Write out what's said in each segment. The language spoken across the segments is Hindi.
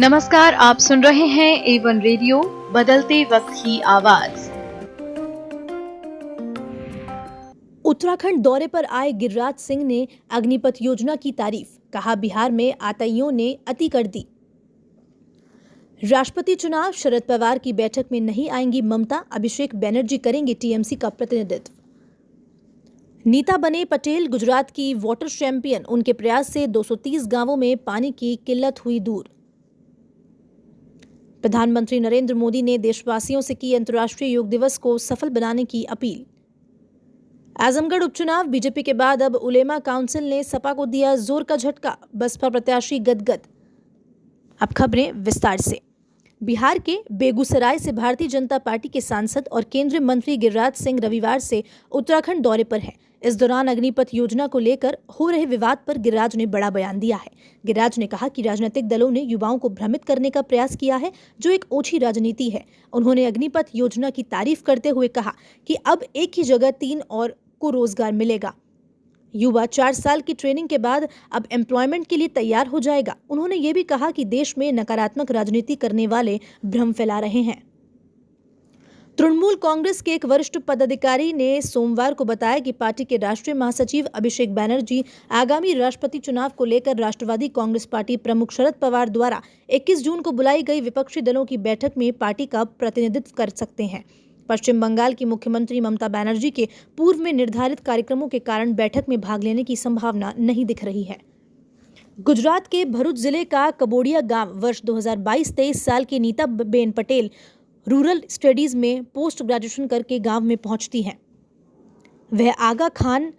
नमस्कार, आप सुन रहे हैं A1 रेडियो, बदलते वक्त की आवाज। उत्तराखंड दौरे पर आए गिरिराज सिंह ने अग्निपथ योजना की तारीफ, कहा बिहार में आतंकियों ने अति कर दी। राष्ट्रपति चुनाव, शरद पवार की बैठक में नहीं आएंगी ममता, अभिषेक बनर्जी करेंगे टीएमसी का प्रतिनिधित्व। नीता बने पटेल गुजरात की वाटर चैंपियन, उनके प्रयास से 230 गांवों में पानी की किल्लत हुई दूर। प्रधानमंत्री नरेंद्र मोदी ने देशवासियों से की अंतर्राष्ट्रीय योग दिवस को सफल बनाने की अपील। आजमगढ़ उपचुनाव, बीजेपी के बाद अब उलेमा काउंसिल ने सपा को दिया जोर का झटका, बसपा प्रत्याशी गदगद। अब खबरें विस्तार से। बिहार के बेगूसराय से भारतीय जनता पार्टी के सांसद और केंद्रीय मंत्री गिरिराज सिंह रविवार से उत्तराखंड दौरे पर हैं। इस दौरान अग्निपथ योजना को लेकर हो रहे विवाद पर गिरिराज ने बड़ा बयान दिया है। गिरिराज ने कहा कि राजनीतिक दलों ने युवाओं को भ्रमित करने का प्रयास किया है, जो एक ओछी राजनीति है। उन्होंने अग्निपथ योजना की तारीफ करते हुए कहा कि अब एक ही जगह 3 और को रोजगार मिलेगा। युवा 4 साल की ट्रेनिंग के बाद अब एम्प्लॉयमेंट के लिए तैयार हो जाएगा। उन्होंने ये भी कहा कि देश में नकारात्मक राजनीति करने वाले भ्रम फैला रहे हैं। तृणमूल कांग्रेस के एक वरिष्ठ पदाधिकारी ने सोमवार को बताया कि पार्टी के राष्ट्रीय महासचिव अभिषेक बनर्जी आगामी राष्ट्रपति चुनाव को लेकर राष्ट्रवादी कांग्रेस पार्टी प्रमुख शरद पवार द्वारा 21 जून को बुलाई गई विपक्षी दलों की बैठक में पार्टी का प्रतिनिधित्व कर सकते हैं। पश्चिम बंगाल की मुख्यमंत्री ममता बनर्जी के पूर्व में निर्धारित कार्यक्रमों के कारण बैठक में भाग लेने की संभावना नहीं दिख रही है। गुजरात के भरूच जिले का कबोडिया गांव वर्ष 2022-23 साल की नीता बेन पटेल रूरल स्टडीज में पोस्ट ग्रेजुएशन करके गांव में पहुंचती हैं। वह आगा खान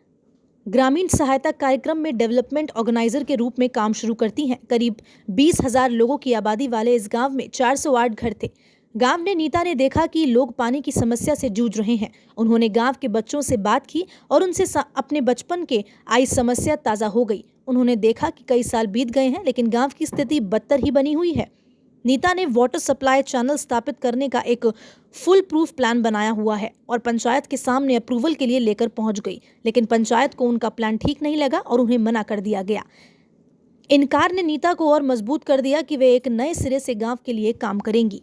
ग्रामीण सहायता कार्यक्रम में डेवलपमेंट ऑर्गेनाइजर के रूप में काम शुरू करती हैं। करीब 20,000 लोगों की आबादी वाले इस गांव में 408 घर थे। गांव ने नीता ने देखा कि लोग पानी की समस्या से जूझ रहे हैं। उन्होंने गांव के बच्चों से बात की और उनसे अपने बचपन के आई समस्या ताज़ा हो गई। उन्होंने देखा कि कई साल बीत गए हैं, लेकिन गांव की स्थिति बदतर ही बनी हुई है। नीता ने वाटर सप्लाई चैनल स्थापित करने का एक फुल प्रूफ प्लान बनाया हुआ है और पंचायत के सामने अप्रूवल के लिए लेकर पहुंच गई, लेकिन पंचायत को उनका प्लान ठीक नहीं लगा और उन्हें मना कर दिया गया। इनकार ने नीता को और मजबूत कर दिया कि वे एक नए सिरे से गांव के लिए काम करेंगी।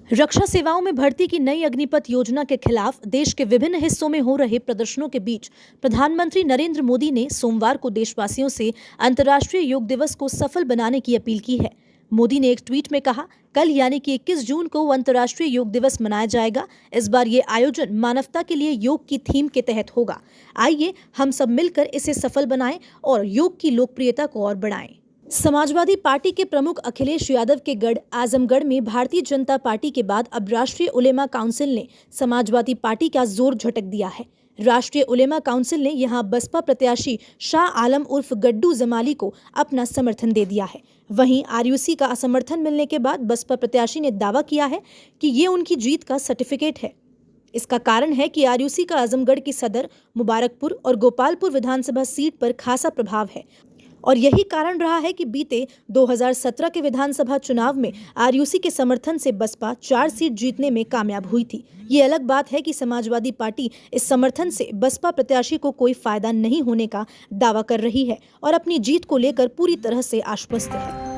रक्षा सेवाओं में भर्ती की नई अग्निपथ योजना के खिलाफ देश के विभिन्न हिस्सों में हो रहे प्रदर्शनों के बीच प्रधानमंत्री नरेंद्र मोदी ने सोमवार को देशवासियों से अंतर्राष्ट्रीय योग दिवस को सफल बनाने की अपील की है। मोदी ने एक ट्वीट में कहा, कल यानी कि 21 जून को अंतर्राष्ट्रीय योग दिवस मनाया जाएगा। इस बार ये आयोजन मानवता के लिए योग की थीम के तहत होगा। आइए हम सब मिलकर इसे सफल बनाएं और योग की लोकप्रियता को और बढ़ाएं। समाजवादी पार्टी के प्रमुख अखिलेश यादव के गढ़ आजमगढ़ में भारतीय जनता पार्टी के बाद अब राष्ट्रीय उलेमा काउंसिल ने समाजवादी पार्टी का जोर झटक दिया है। राष्ट्रीय उलेमा काउंसिल ने यहां बसपा प्रत्याशी शाह आलम उर्फ गड्डू जमाली को अपना समर्थन दे दिया है। वहीं आरयूसी का असमर्थन मिलने के बाद बसपा प्रत्याशी ने दावा किया है कि ये उनकी जीत का सर्टिफिकेट है। इसका कारण है कि आरयूसी का आजमगढ़ की सदर, मुबारकपुर और गोपालपुर विधानसभा सीट पर खासा प्रभाव है और यही कारण रहा है कि बीते 2017 के विधानसभा चुनाव में आरयूसी के समर्थन से बसपा 4 सीट जीतने में कामयाब हुई थी। ये अलग बात है कि समाजवादी पार्टी इस समर्थन से बसपा प्रत्याशी को कोई फायदा नहीं होने का दावा कर रही है और अपनी जीत को लेकर पूरी तरह से आश्वस्त है।